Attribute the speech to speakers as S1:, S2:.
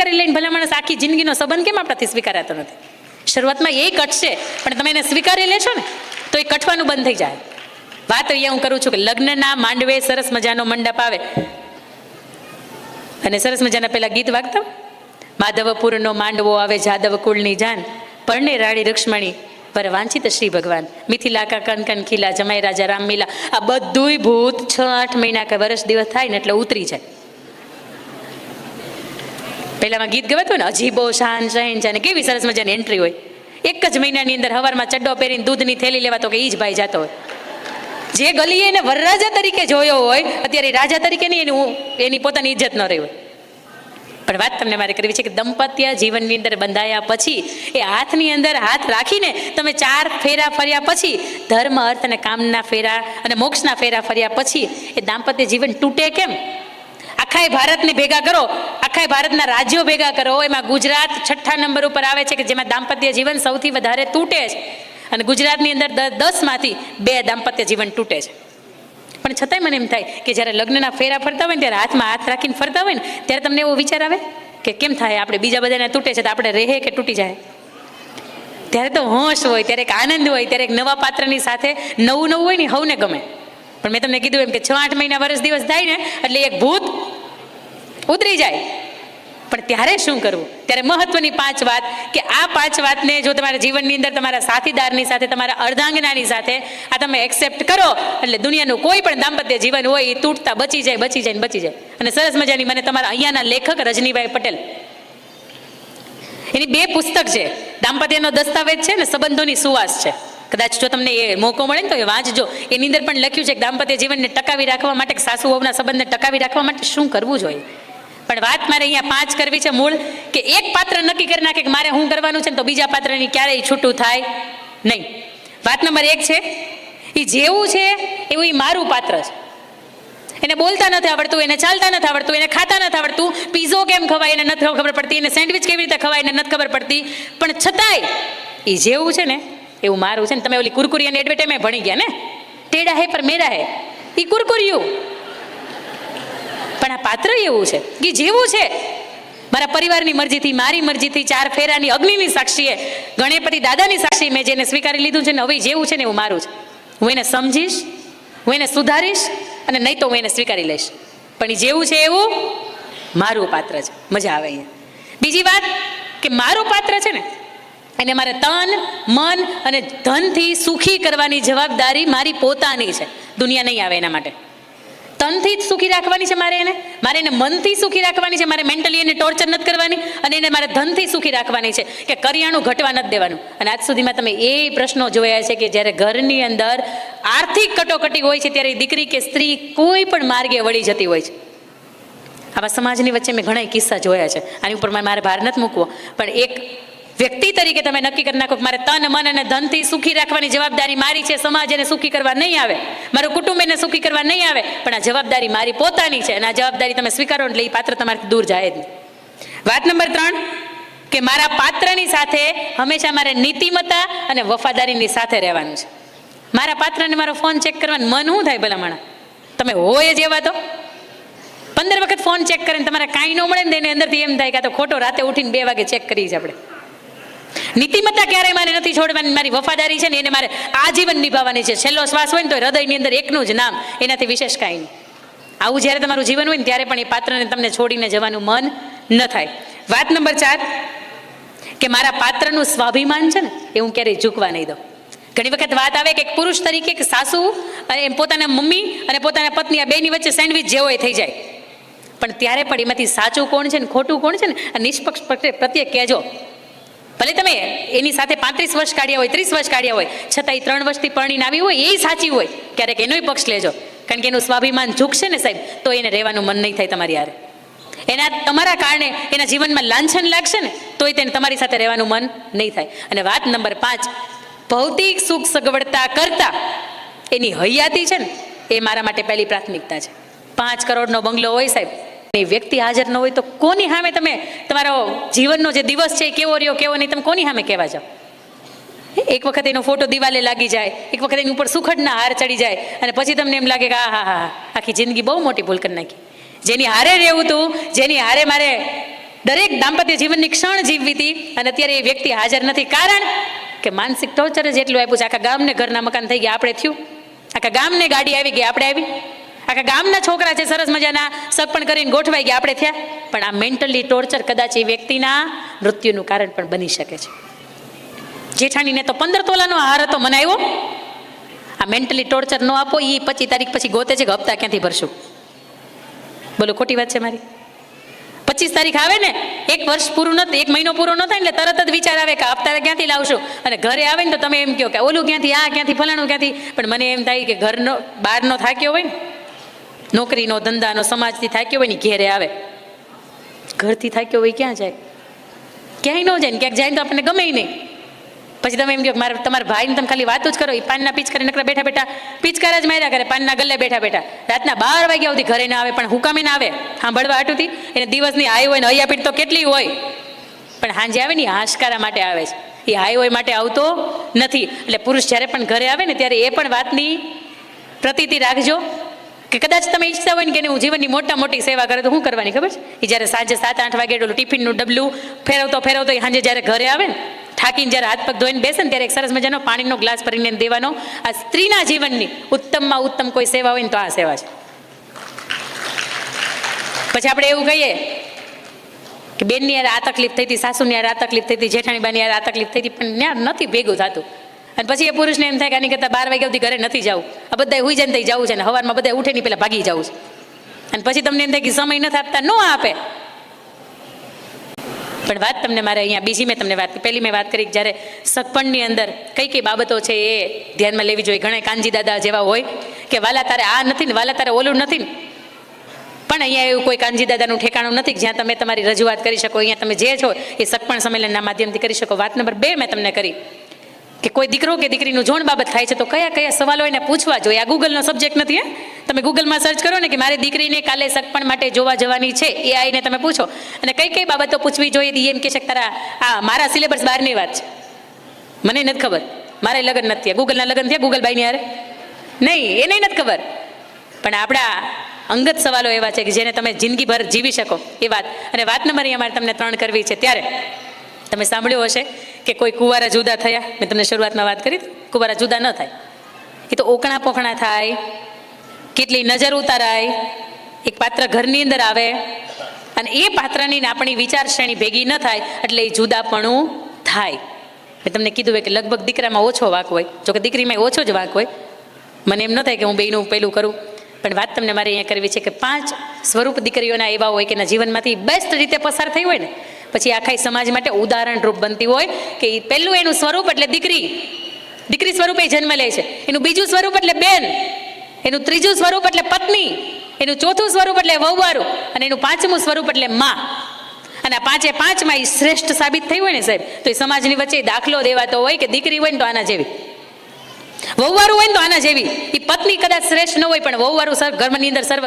S1: સ્વીકારી લઈને ભલા માણસ આખી જિંદગીનો સંબંધ કેમ આપણાથી સ્વીકારાતો નથી? શરૂઆતમાં એ કટશે, પણ તમે એને સ્વીકારી લેશો ને તો એ કટવાનું બંધ થઈ જાય. વાત અહીંયા હું કરું છું કે લગ્નના માંડવે સરસ મજાનો મંડપ આવે અને સરસ મજાના પેલા ગીત વાગતા, માધવપુરનો માંડવો આવે જાદવ કુળની જાન, પરણે રાણી રૂક્ષ્મણી પર વાંચિત શ્રી ભગવાન, મિથિલા કા કન કન ખીલા, જમાઈ રાજા રામ મિલા. આ બધુંય ભૂત 6-8 મહિના કે વર્ષ દિવસ થાય ને એટલે ઉતરી જાય. પહેલામાં ગીત ગવાતું ને, અજીબો શાન શહેનશાહ, કેવી સરસ મજાની એન્ટ્રી હોય. એક જ મહિનાની અંદર હવારમાં ચડ્ડો પહેરીને દૂધની થેલી લેવા તો કે ઈ જ ભાઈ જતો હોય. જે ગલીએ એને વરરાજા તરીકે જોયો હોય, અત્યારે રાજા તરીકે નહીં, એની પોતાની ઇજ્જત ન રહી હોય. પણ વાત તમને મારે કરવી છે કે દંપત્ય જીવનની અંદર બંધાયા પછી એ હાથની અંદર હાથ રાખીને તમે 4 ફેરા ફર્યા પછી, ધર્મ અર્થ અને કામના ફેરા અને મોક્ષના ફેરા ફર્યા પછી એ દાંપત્ય જીવન તૂટે કેમ? આખાય ભારતને ભેગા કરો, આખાય ભારતના રાજ્યો ભેગા કરો, એમાં ગુજરાત 6ઠ્ઠા નંબર ઉપર આવે છે કે જેમાં દાંપત્ય જીવન સૌથી વધારે તૂટે છે. અને ગુજરાતની અંદર 10માંથી 2 દાંપત્ય જીવન તૂટે છે. પણ છતાંય મને એમ થાય કે જ્યારે લગ્નના ફેરા ફરતા હોય ને ત્યારે હાથમાં હાથ રાખીને ફરતા હોય ને ત્યારે તમને એવો વિચાર આવે કે કેમ થાય આપણે બીજા બધાને તૂટે છે તો આપણે રહે કે તૂટી જાય? ત્યારે તો હોશ હોય, ત્યારે એક આનંદ હોય, ત્યારે એક નવા પાત્રની સાથે નવું હોય ને હવને ગમે. પણ મેં તમને કીધું એમ કે 6-8 મહિના વર્ષ દિવસ થાય ને એટલે એક ભૂત ઉતરી જાય. પણ ત્યારે શું કરવું? ત્યારે મહત્વની 5 વાત કે આ 5 વાતને જો તમારા જીવનની અંદર તમારા સાથીદારની સાથે, તમારા અર્ધાંગનાની સાથે આ તમે એક્સેપ્ટ કરો એટલે દુનિયાનું કોઈ પણ દાંપત્ય જીવન હોય એ તૂટતા બચી જાય. અને સરસ મજાની મને તમારા અહીંયાના લેખક રજનીભાઈ પટેલ, એની 2 પુસ્તક છે, દાંપત્યનો દસ્તાવેજ છે ને સંબંધોની સુવાસ છે. કદાચ જો તમને એ મોકો મળે ને તો એ વાંચજો. એની અંદર પણ લખ્યું છે કે દાંપત્ય જીવનને ટકાવી રાખવા માટે, સાસુ વહુના સંબંધને ટકાવી રાખવા માટે શું કરવું જોઈએ. પણ વાત મારે અહીંયા 5 કરવી છે મૂળ, કે એક પાત્ર નક્કી કરી નાખે કે મારે શું કરવાનું છે ને તો બીજા પાત્રની ક્યારેય છૂટું થાય નહીં. વાત નંબર 1 છે, એ જેવું છે એવું એ મારું પાત્ર છે. એને બોલતા નથી આવડતું, એને ચાલતા નથી આવડતું, એને ખાતા નથી આવડતું, પીઝો કેમ ખવાય એને નથી ખબર પડતી, એને સેન્ડવિચ કેવી રીતે ખવાય એને નથી ખબર પડતી, પણ છતાંય એ જેવું છે ને એવું મારું છે. ને તમે ઓલી કુરકુરિયાની એડવર્ટાઈઝમાં ભણી ગયા ને, ટેડા હે પર મેરા હે, એ કુરકુરિયું. પણ આ પાત્ર એવું છે કે જેવું છે મારા પરિવારની મરજીથી, મારી મરજીથી, 4 ફેરાની અગ્નિની સાક્ષીએ, ગણપતિ દાદાની સાક્ષી મેં જેને સ્વીકારી લીધું છે ને હવે જેવું છે ને એવું મારું છે. હું એને સમજીશ, હું એને સુધારીશ અને નહીં તો હું એને સ્વીકારી લઈશ. પણ એ જેવું છે એવું મારું પાત્ર છે. મજા આવે અહીંયા. બીજી વાત કે મારું પાત્ર છે ને એને મારે તન, મન અને ધનથી સુખી કરવાની જવાબદારી મારી પોતાની છે. દુનિયા નહીં આવે એના માટે. તનથી જ સુખી રાખવાની છે મારે એને મનથી સુખી રાખવાની છે, મારે મેન્ટલી એને ટોર્ચર નથી કરવાની, અને એને મારે ધનથી સુખી રાખવાની છે કે કરિયાણું ઘટવા નથી દેવાનું. અને આજ સુધીમાં તમે એ પ્રશ્નો જોયા છે કે જ્યારે ઘરની અંદર આર્થિક કટોકટી હોય છે ત્યારે દીકરી કે સ્ત્રી કોઈ પણ માર્ગે વળી જતી હોય છે. આવા સમાજની વચ્ચે મેં ઘણા કિસ્સા જોયા છે. આની ઉપર મારે ભાર નથી મૂકવો, પણ એક વ્યક્તિ તરીકે તમે નક્કી કરી નાખો કે મારે તન, મન અને ધનથી સુખી રાખવાની જવાબદારી મારી છે. સમાજ એને સુખી કરવા નહીં આવે, મારું કુટુંબ એને સુખી કરવા નહીં આવે, પણ આ જવાબદારી મારી પોતાની છે. અને આ જવાબદારી તમે સ્વીકારો એટલે એ પાત્ર તમારાથી દૂર જાય જ નહીં. વાત નંબર 3 કે મારા પાત્રની સાથે હંમેશા મારે નીતિમત્તા અને વફાદારીની સાથે રહેવાનું છે. મારા પાત્રને મારો ફોન ચેક કરવાનું મન શું થાય ભલા તમે હોય જ એવા તો 15 વખત ફોન ચેક કરીને તમારે કાંઈ ન મળે ને એને અંદરથી એમ થાય કે આ તો ખોટો રાતે ઉઠીને 2 વાગે ચેક કરીએ છીએ આપણે. નીતિમત્તા ક્યારેય મારે નથી છોડવાની. મારી વફાદારી છે ને એને મારે આજીવન નિભાવવાની છે. છેલ્લો શ્વાસ હોય ને તો હૃદયની અંદર એકનું જ નામ, એનાથી વિશેષ કાંઈ નહીં. આવું જ્યારે તમારું જીવન હોય ને ત્યારે પણ એ પાત્રને તમને છોડીને જવાનું મન ન થાય. વાત નંબર 4 કે મારા પાત્રનું સ્વાભિમાન છે ને એ હું ક્યારેય ઝૂકવા નહીં દઉં. ઘણી વખત વાત આવે કે એક પુરુષ તરીકે કે સાસુ અને પોતાના મમ્મી અને પોતાના પત્ની આ બેની વચ્ચે સેન્ડવિચ જેવો થઈ જાય. પણ ત્યારે પણ એમાંથી સાચું કોણ છે ને ખોટું કોણ છે ને આ નિષ્પક્ષ પ્રત્યે કહેજો. ભલે તમે એની સાથે 35 વર્ષ કાઢ્યા હોય, 30 વર્ષ કાઢ્યા હોય, છતાં એ 3 વર્ષથી પરણીને આવી હોય એ સાચી હોય, ક્યારેક એનોય પક્ષ લેજો. કારણ કે એનું સ્વાભિમાન ઝૂકશે ને સાહેબ તો એને રહેવાનું મન નહીં થાય તમારી હારે. એના તમારા કારણે એના જીવનમાં લાંછન લાગશે ને તોય તેને તમારી સાથે રહેવાનું મન નહીં થાય. અને વાત નંબર 5 ભૌતિક સુખ સગવડતા કરતા એની હૈયાતી છે ને એ મારા માટે પહેલી પ્રાથમિકતા છે. 5 કરોડનો બંગલો હોય સાહેબ, એ વ્યક્તિ હાજર ન હોય તો કોની સામે તમે તમારો જીવનનો જે દિવસ છે કેવો રહ્યો કેવો નહીં તમે કોની સામે કહેવા જાઓ? એક વખત એનો ફોટો દિવાલે લાગી જાય, એક વખત એની ઉપર સુખડના હાર ચડી જાય અને પછી તમને એમ લાગે કે હા આખી જિંદગી બહુ મોટી ભૂલ કરી નાખી. જેની હારે રહેવું હતું, જેની હારે મારે દરેક દાંપત્ય જીવનની ક્ષણ જીવવી હતી અને અત્યારે એ વ્યક્તિ હાજર નથી. કારણ કે માનસિક ટોર્ચર જ એટલું આપ્યું છે. આખા ગામને ઘરના મકાન થઈ ગયા, આપણે થયું. આખા ગામને ગાડી આવી ગઈ, આપણે આવી. આખા ગામના છોકરા છે સરસ મજાના સગપણ કરીને ગોઠવાઈ ગયા, આપણે થયા. પણ આ મેન્ટલી ટોર્ચર કદાચ એ વ્યક્તિના મૃત્યુનું કારણ પણ બની શકે છે. જેઠાણીને તો 15 તોલાનો હાર હતો મનાવ્યો. આ મેન્ટલી ટોર્ચર ન આપો, એ 25 તારીખ પછી ગોતે છે કે હપ્તા ક્યાંથી ભરશું. બોલો ખોટી વાત છે મારી? 25 તારીખ આવે ને, 1 વર્ષ પૂરું નથી, 1 મહિનો પૂરો ન થાય એટલે તરત જ વિચાર આવે કે હપ્તા ક્યાંથી લાવશું. અને ઘરે આવે ને તો તમે એમ કહો કે ઓલું ક્યાંથી, આ ક્યાંથી, ફલાણું ક્યાંથી. પણ મને એમ થાય કે ઘરનો બહારનો થાક્યો હોય ને, નોકરીનો ધંધાનો સમાજથી થાક્યો હોય ને, ઘેરે આવે. ઘરથી થાક્યો હોય ક્યાં જાય? ક્યાંય ન જાય ને. ક્યાંક જાય ને તો આપણને ગમે નહીં. પછી તમે એમ કહો મારે તમારા ભાઈને તમે ખાલી વાતો જ કરો, એ પાનના પિચકારી નકરા બેઠા બેઠા પિચકાર જ માર્યા કરે, પાનના ગલ્લે બેઠા બેઠા. રાતના 12 વાગ્યા સુધી ઘરે ના આવે, પણ હુકામે ના આવે સાંભળવા હાટુથી. એને દિવસની હાઈ હોય ને હૈયાપીઠ તો કેટલી હોય, પણ સાંજે આવે ને હાશકારા માટે આવે છે. એ હાઈ હોય માટે આવતો નથી. એટલે પુરુષ જ્યારે પણ ઘરે આવે ને ત્યારે એ પણ વાતની પ્રતીતિ રાખજો કે કદાચ તમે ઈચ્છતા હોય ને કે હું જીવનની મોટી સેવા કરે તો શું કરવાની ખબર છે? એ જ્યારે સાંજે 7-8 વાગે એટલું ટિફિનનું ડબલું ફેરવતો એ સાંજે જ્યારે ઘરે આવે ને, થાકીને જ્યારે હાથ પગ ધોઈને બેસે ને ત્યારે એક સરસ મજાનો પાણીનો ગ્લાસ ભરીને દેવાનો. આ સ્ત્રીના જીવનની ઉત્તમમાં ઉત્તમ કોઈ સેવા હોય ને તો આ સેવા છે. પછી આપણે એવું કહીએ કે બેનની યાર આ તકલીફ થઈ હતી, સાસુની યાર આ તકલીફ થઈ હતી, જેઠાણી બાની યાર આ તકલીફ થઈ હતી, પણ ત્યાં નથી ભેગું થતું. અને પછી એ પુરુષને એમ થાય કે આની કરતાં 12 વાગ્યા સુધી ઘરે નથી જવું, આ બધા હુઈ જાય ને થઈ જવું છે ને સવારમાં બધા ઉઠે નહીં પહેલાં ભાગી જવું છે. અને પછી તમને એમ થાય કે સમય નથી આપતા, ન આપે. પણ વાત તમને મારે અહીંયા બીજી મેં તમને વાત, પહેલી મેં વાત કરી જ્યારે સગપણની અંદર કઈ કઈ બાબતો છે એ ધ્યાનમાં લેવી જોઈએ. ઘણા કાનજી દાદા જેવા હોય કે વાલા તારે આ નથી ને, વાલા તારે ઓલું નથી ને. પણ અહીંયા એવું કોઈ કાનજી દાદાનું ઠેકાણું નથી જ્યાં તમે તમારી રજૂઆત કરી શકો. અહીંયા તમે જે છો એ સગપણ સંમેલનના માધ્યમથી કરી શકો. વાત નંબર 2 મેં તમને કરી કે કોઈ દીકરો કે દીકરીનું જોણ બાબત થાય છે તો કયા કયા સવાલો એને પૂછવા જોઈએ. આ ગૂગલનો સબ્જેક્ટ નથી. તમે ગૂગલમાં સર્ચ કરો ને કે મારી દીકરીને કાલે સગપણ માટે જોવા જવાની છે, એ આવીને તમે પૂછો. અને કઈ કઈ બાબતો પૂછવી જોઈએ એમ કે તારા આ મારા સિલેબસ બહારની વાત છે, મને નથી ખબર, મારે લગ્ન નથી થયા. ગૂગલના લગ્ન થયા ગૂગલબાઈની યારે? નહીં, એને નથી ખબર. પણ આપણા અંગત સવાલો એવા છે કે જેને તમે જિંદગીભર જીવી શકો એ વાત. અને વાત નંબર અહીંયા મારે તમને 3 કરવી છે. ત્યારે તમે સાંભળ્યું હશે કે કોઈ કુંવારા જુદા થયા. મેં તમને શરૂઆતમાં વાત કરી, કુંવારા જુદા ન થાય, એ તો ઓકણા પોખણા થાય, કેટલી નજર ઉતારાય, એક પાત્ર ઘરની અંદર આવે અને એ પાત્રની આપણી વિચાર શ્રેણી ભેગી ન થાય એટલે એ જુદાપણું થાય. મેં તમને કીધું હોય કે લગભગ દીકરામાં ઓછો વાંક હોય, જોકે દીકરીમાં ઓછો જ વાંક હોય. મને એમ ન થાય કે હું બેયનું પેલું કરું, પણ વાત તમને મારે અહીંયા કરવી છે કે 5 સ્વરૂપ દીકરીઓના એવા હોય કે એના જીવનમાંથી બેસ્ટ રીતે પસાર થઈ હોય ને પછી આખા સમાજ માટે ઉદાહરણ રૂપ બનતી હોય કે પહેલું એનું સ્વરૂપ એટલે દીકરી, દીકરી સ્વરૂપે જન્મ લે છે. એનું બીજું સ્વરૂપ એટલે બેન, એનું ત્રીજું સ્વરૂપ એટલે પત્ની, એનું ચોથું સ્વરૂપ એટલે વહુવારું અને એનું 5મું સ્વરૂપ એટલે માં. અને આ 5માં એ શ્રેષ્ઠ સાબિત થઈ હોય ને સાહેબ, તો એ સમાજની વચ્ચે દાખલો દેવાતો હોય કે દીકરી હોય ને તો આના જેવી, વહુવારું હોય ને તો આના જેવી. એ પત્ની કદાચ શ્રેષ્ઠ ન હોય પણ વહુવારું ઘરની અંદર સર્વ